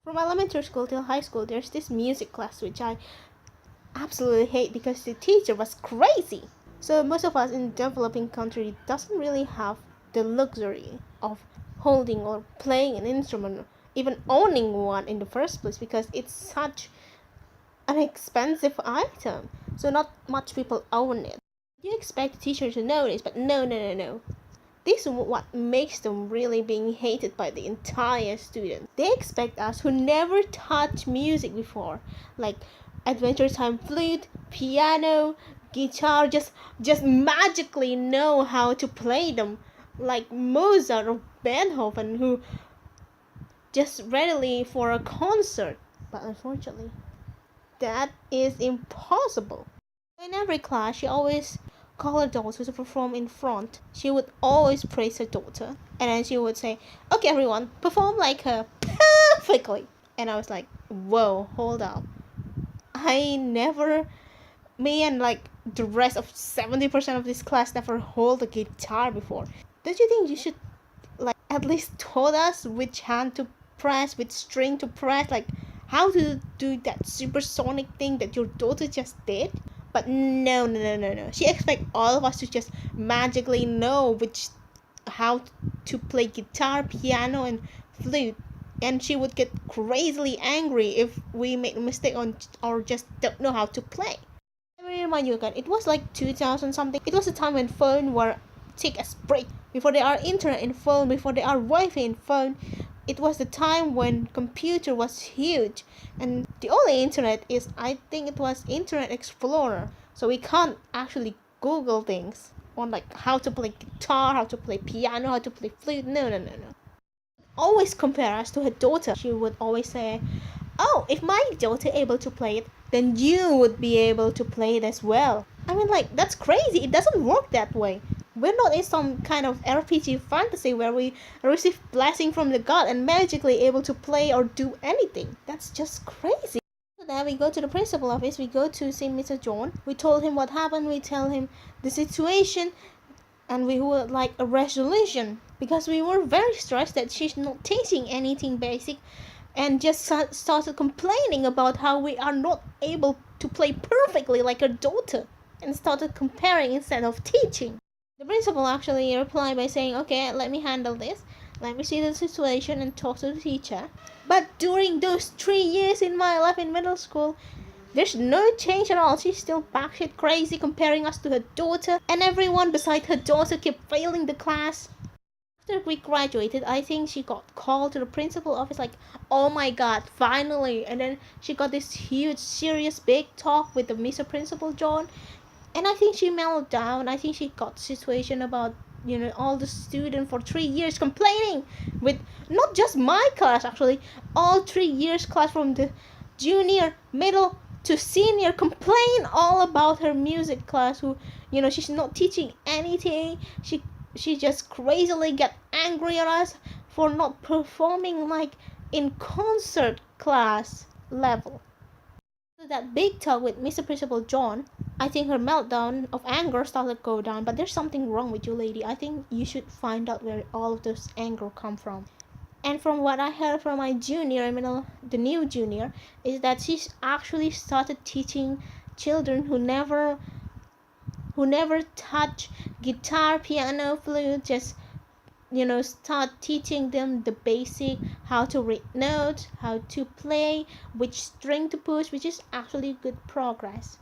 From elementary school till high school, there's this music class which I absolutely hate because the teacher was crazy. So most of us in developing country doesn't really have the luxury of holding or playing an instrument, or even owning one in the first place because it's such an expensive item. So not much people own it. You expect the teacher to know this, but no. This is what makes them really being hated by the entire student. They expect us who never touched music before, like Adventure Time flute, piano, guitar, just magically know how to play them, like Mozart or Beethoven, who just readily for a concert. But unfortunately, that is impossible. In every class, she always called her daughter to perform in front. She would always praise her daughter, and then she would say, "Okay, everyone, perform like her perfectly." And I was like, "Whoa, hold up! I never, me and like the rest of 70% of this class never hold a guitar before. Don't you think you should like at least taught us which hand to press, which string to press, like how to do that supersonic thing that your daughter just did?" But no. She expects all of us to just magically know which how to play guitar, piano, and flute. And she would get crazily angry if we make a mistake on or just don't know how to play. Let me remind you again, it was like 2000 something. It was a time when phones were take a break. Before there are internet in phone, before there are Wi-Fi in phone, it was the time when computer was huge, and the only internet is, I think it was Internet Explorer. So we can't actually Google things on like how to play guitar, how to play piano, how to play flute. No. Always compare us to her daughter. She would always say, "Oh, if my daughter able to play it, then you would be able to play it as well." I mean, like, that's crazy. It doesn't work that way. We're not in some kind of RPG fantasy where we receive blessing from the god and magically able to play or do anything. That's just crazy. So then we go to the principal office, we go to see Mr. John. We told him what happened, we tell him the situation, and we would like a resolution because we were very stressed that she's not teaching anything basic and just started complaining about how we are not able to play perfectly like her daughter and started comparing instead of teaching. The principal actually replied by saying, "Okay, let me handle this. Let me see the situation and talk to the teacher." But during those 3 years in my life in middle school, there's no change at all. She's still batshit crazy comparing us to her daughter, and everyone beside her daughter kept failing the class. After we graduated, I think she got called to the principal office like, "Oh my god, finally." And then she got this huge, serious, big talk with the Mr. Principal John. And I think she mellowed down. I think she got situation about, all the students for 3 years complaining with not just my class, actually, all 3 years class from the junior, middle to senior complain all about her music class who, she's not teaching anything. She just crazily get angry at us for not performing like in concert class level. So that big talk with Mr. Principal John, I think her meltdown of anger started to go down. But there's something wrong with you, lady. I think you should find out where all of this anger come from. And from what I heard from my junior, the new junior, is that she's actually started teaching children who never touch guitar, piano, flute, just start teaching them the basic, how to read notes, how to play, which string to push, which is actually good progress,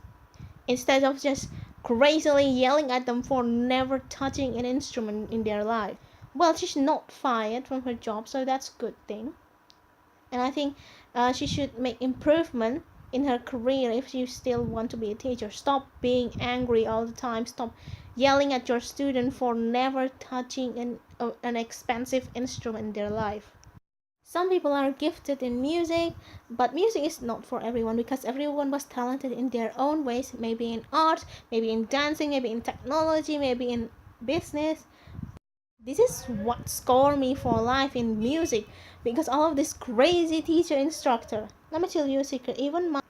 instead of just crazily yelling at them for never touching an instrument in their life. Well, she's not fired from her job, so that's a good thing. And I think she should make improvement in her career if you still want to be a teacher. Stop being angry all the time. Stop yelling at your student for never touching an expensive instrument in their life. Some people are gifted in music, but music is not for everyone because everyone was talented in their own ways, maybe in art, maybe in dancing, maybe in technology, maybe in business. This is what scored me for life in music because all of this crazy teacher instructor. Let me tell you a secret, even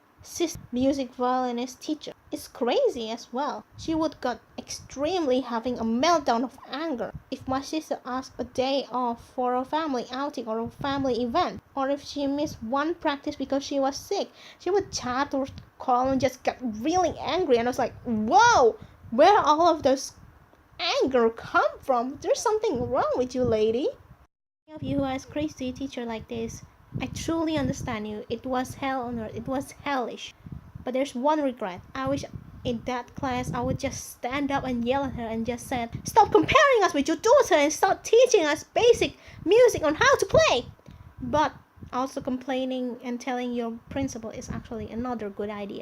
music violinist teacher. It's crazy as well. She would get extremely having a meltdown of anger if my sister asked a day off for a family outing or a family event, or if she missed one practice because she was sick. She would chat or call and just get really angry, and I was like, whoa, where all of this anger come from? There's something wrong with you, lady. Any of you who has crazy teacher like this, I truly understand you. It was hell on earth. It was hellish. But there's one regret. I wish in that class I would just stand up and yell at her and just said, stop comparing us with your daughter and start teaching us basic music on how to play. But also complaining and telling your principal is actually another good idea.